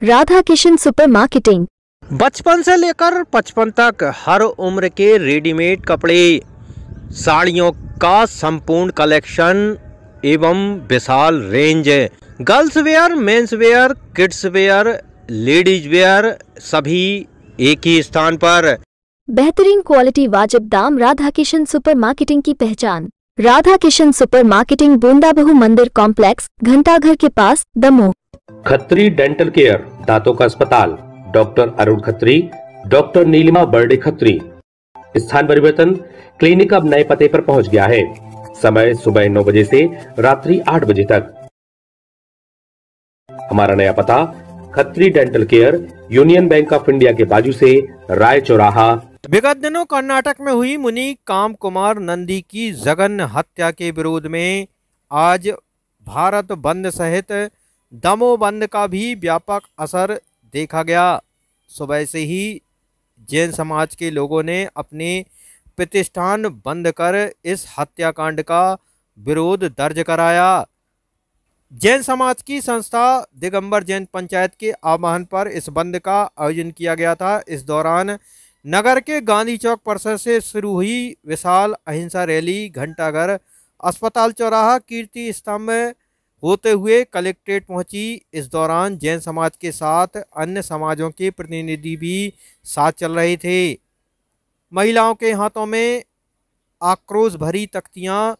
Radha Kishan super marketing. बचपन से लेकर 55 तक हर उम्र के रेडीमेड कपड़े, साड़ियों का संपूर्ण कलेक्शन एवं विशाल range, girls wear, mens wear, kids wear, ladies wear, सभी एक ही स्थान पर। बेहतरीन क्वालिटी, वाजिब दाम। राधा किशन सुपर मार्केटिंग की पहचान। राधा किशन सुपर मार्केटिंग, बूंदाबहू मंदिर कॉम्प्लेक्स, घंटाघर के पास, दमोह। खत्री डेंटल केयर, दांतों का अस्पताल, डॉक्टर अरुण खत्री, डॉक्टर नीलिमा बर्डे खत्री। स्थान परिवर्तन, क्लिनिक अब नए पते पर पहुंच गया है। समय सुबह 9 बजे से रात्रि 8 बजे तक। हमारा नया पता, Khatri dental care, union bank of India के बाजू से, राय चौराहा। विगत दिनों कर्नाटक में हुई मुनि काम कुमार नंदी की जघन्य हत्या के विरोध में आज भारत बंद सहित दमोह बंद का भी व्यापक असर देखा गया। सुबह से ही जैन समाज के लोगों ने अपने प्रतिष्ठान बंद कर इस हत्याकांड का विरोध दर्ज कराया। जैन समाज की संस्था दिगंबर जैन पंचायत के आह्वान पर इस बंद का आयोजन किया गया था। इस दौरान नगर के गांधी चौक परिसर से शुरू हुई विशाल अहिंसा रैली घंटाघर, अस्पताल चौराहा, कीर्ति स्तंभ होते हुए कलेक्ट्रेट पहुंची। इस दौरान जैन समाज के साथ अन्य समाजों के प्रतिनिधि भी साथ चल रहे थे। महिलाओं के हाथों में आक्रोश भरी तख्तियां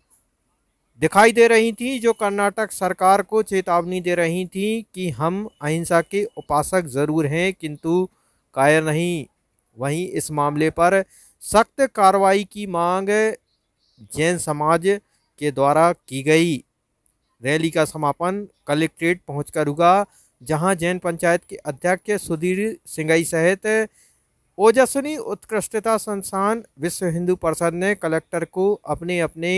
दिखाई दे रही थीं, जो कर्नाटक सरकार को चेतावनी दे रही थीं कि हम अहिंसा के उपासक जरूर हैं किंतु कायर नहीं। वहीं इस मामले पर सख्त कार्रवाई की मांग जैन समाज के द्वारा की गई। रैली का समापन कलेक्ट्रेट पहुंचकर हुआ, जहां जैन पंचायत के अध्यक्ष सुधीर सिंगई सहित ओजस्विनी उत्कृष्टता संस्थान विश्व हिंदू परिषद ने कलेक्टर को अपने अपने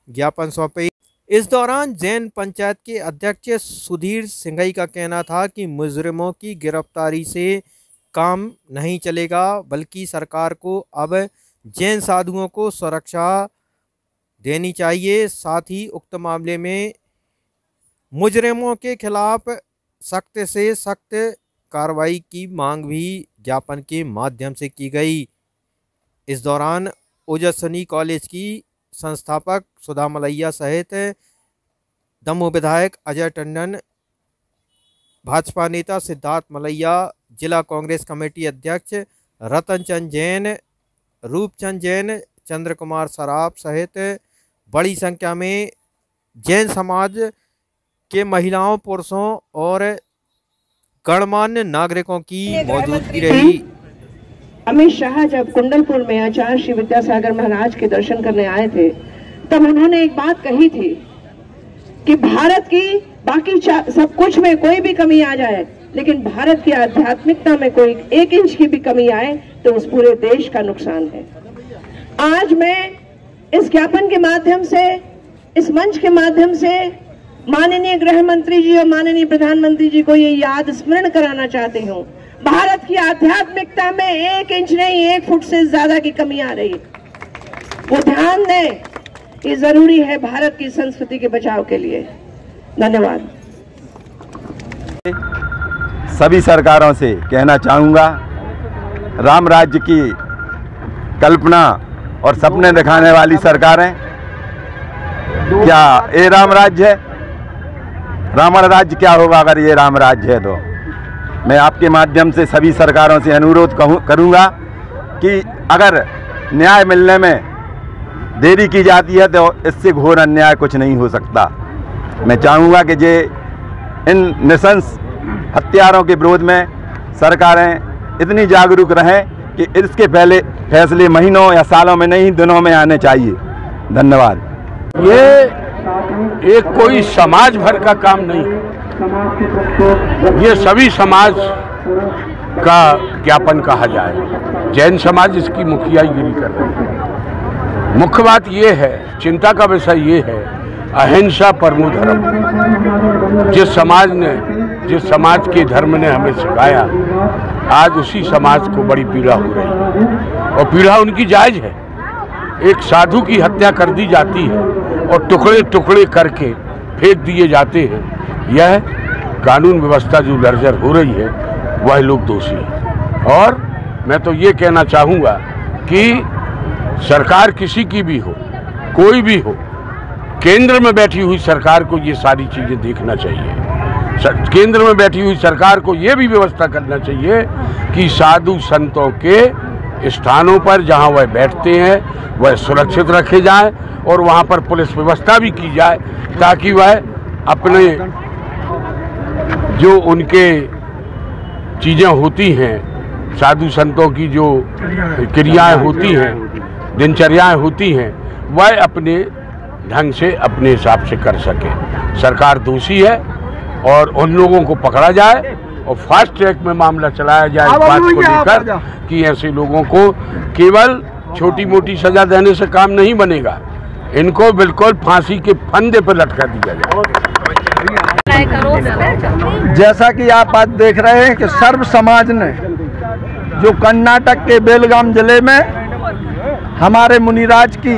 ज्ञापन सौंपे। इस दौरान जैन पंचायत के अध्यक्ष सुधीर सिंगई का कहना था कि मुजरिमों की गिरफ्तारी से काम नहीं चलेगा, बल्कि सरकार को अब जैन साधुओं को सुरक्षा देनी चाहिए। साथ ही उक्त मामले में मुजरिमों के खिलाफ सख्त से सख्त कार्रवाई की मांग भी ज्ञापन के माध्यम से की गई। इस दौरान ओजस्विनी कॉलेज की संस्थापक सुधा मलैया सहित दमोह विधायक अजय टंडन, भाजपा नेता सिद्धार्थ मलैया, जिला कांग्रेस कमेटी अध्यक्ष रतन चंद जैन, रूपचंद जैन, चंद्र कुमार सराफ सहित बड़ी संख्या में जैन समाज के महिलाओं, पुरुषों और गणमान्य नागरिकों की मौजूदगी रही। अमित शाह जब कुंडलपुर में आचार्य श्री विद्यासागर महाराज के दर्शन करने आए थे, तब उन्होंने एक बात कही थी कि भारत की बाकी सब कुछ में कोई भी कमी आ जाए, लेकिन भारत की आध्यात्मिकता में कोई 1 इंच की भी कमी आए तो उस पूरे देश का नुकसान है। आज मैं इस ज्ञापन के माध्यम से, इस मंच के माध्यम से माननीय गृह मंत्री जी और माननीय प्रधानमंत्री जी को ये याद स्मरण कराना चाहती हूँ, भारत की आध्यात्मिकता में 1 इंच नहीं 1 फुट से ज्यादा की कमी आ रही है। वो ध्यान दें, ये जरूरी है भारत की संस्कृति के बचाव के लिए। धन्यवाद। सभी सरकारों से कहना चाहूँगा, राम राज्य की कल्पना और सपने दिखाने वाली सरकारें, क्या ये राम राज्य है? रावण राज्य क्या होगा अगर ये राम राज्य है? तो मैं आपके माध्यम से सभी सरकारों से अनुरोध करूँगा कि अगर न्याय मिलने में देरी की जाती है तो इससे घोर अन्याय कुछ नहीं हो सकता। मैं चाहूँगा कि ये इन नृशंस हत्यारों के विरोध में सरकारें इतनी जागरूक रहें कि इसके पहले फैसले महीनों या सालों में नहीं, दिनों में आने चाहिए। धन्यवाद। ये एक कोई समाज भर का काम नहीं है, ये सभी समाज का ज्ञापन कहा जाए। जैन समाज इसकी मुखियाईगिरी कर रहे हैं। मुख्य बात ये है, चिंता का विषय ये है, अहिंसा परमो धर्म। जिस समाज के धर्म ने हमें सिखाया, आज उसी समाज को बड़ी पीड़ा हो रही है और पीड़ा उनकी जायज है। एक साधु की हत्या कर दी जाती है और टुकड़े टुकड़े करके फेंक दिए जाते हैं। यह कानून व्यवस्था जो लर्जर हो रही है वह लोग दोषी हैं। और मैं तो ये कहना चाहूँगा कि सरकार किसी की भी हो, कोई भी हो, केंद्र में बैठी हुई सरकार को ये सारी चीज़ें देखना चाहिए। केंद्र में बैठी हुई सरकार को ये भी व्यवस्था करना चाहिए कि साधु संतों के स्थानों पर जहाँ वह बैठते हैं वह सुरक्षित रखे जाएं और वहाँ पर पुलिस व्यवस्था भी की जाए ताकि वह अपने जो उनके चीज़ें होती हैं, साधु संतों की जो क्रियाएं होती हैं, दिनचर्याएं होती हैं, वह अपने ढंग से अपने हिसाब से कर सके। सरकार दोषी है और उन लोगों को पकड़ा जाए और फास्ट ट्रैक में मामला चलाया जाए इस बात को लेकर कि ऐसे लोगों को केवल छोटी मोटी सजा देने से काम नहीं बनेगा, इनको बिल्कुल फांसी के फंदे पर लटका दिया जाए। जैसा कि आप आज देख रहे हैं कि सर्व समाज ने जो कर्नाटक के बेलगाम जिले में हमारे मुनिराज की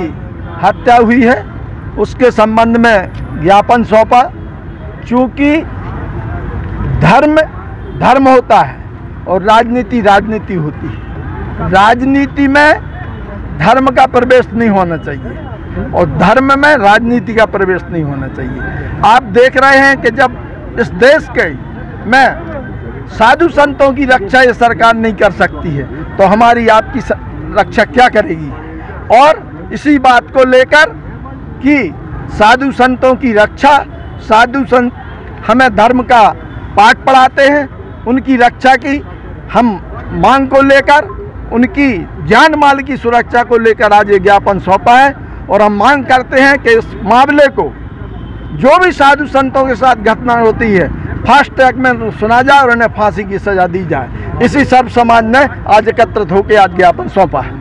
हत्या हुई है उसके संबंध में ज्ञापन सौंपा। चूँकि धर्म धर्म होता है और राजनीति राजनीति होती है। राजनीति में धर्म का प्रवेश नहीं होना चाहिए और धर्म में राजनीति का प्रवेश नहीं होना चाहिए। आप देख रहे हैं कि जब इस देश के में साधु संतों की रक्षा ये सरकार नहीं कर सकती है तो हमारी आपकी रक्षा क्या करेगी। और इसी बात को लेकर कि साधु संतों की रक्षा, साधु संत हमें धर्म का पाठ पढ़ाते हैं, उनकी रक्षा की हम मांग को लेकर, उनकी जान माल की सुरक्षा को लेकर आज ये ज्ञापन सौंपा है। और हम मांग करते हैं कि इस मामले को जो भी साधु संतों के साथ घटना होती है फास्ट ट्रैक में सुना जाए और उन्हें फांसी की सजा दी जाए। इसी सर्व समाज ने आज एकत्रित होकर आज ज्ञापन सौंपा है।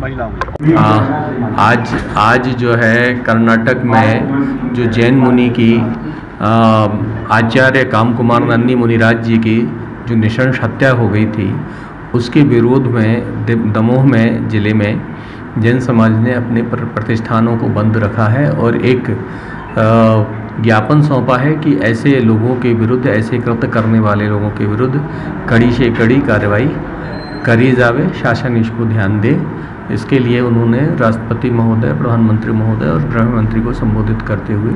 आज जो है कर्नाटक में जो जैन मुनि की आचार्य कामकुमार नंदी मुनिराज जी की जो नृशंस हत्या हो गई थी उसके विरोध में दमोह में ज़िले में जैन समाज ने अपने प्रतिष्ठानों को बंद रखा है और एक ज्ञापन सौंपा है कि ऐसे लोगों के विरुद्ध, ऐसे कृत्य करने वाले लोगों के विरुद्ध कड़ी से कड़ी कार्रवाई करी जावे, शासन इसको ध्यान दे। इसके लिए उन्होंने राष्ट्रपति महोदय, प्रधानमंत्री महोदय और गृह मंत्री को संबोधित करते हुए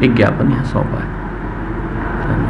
एक ज्ञापन यहाँ सौंपा है।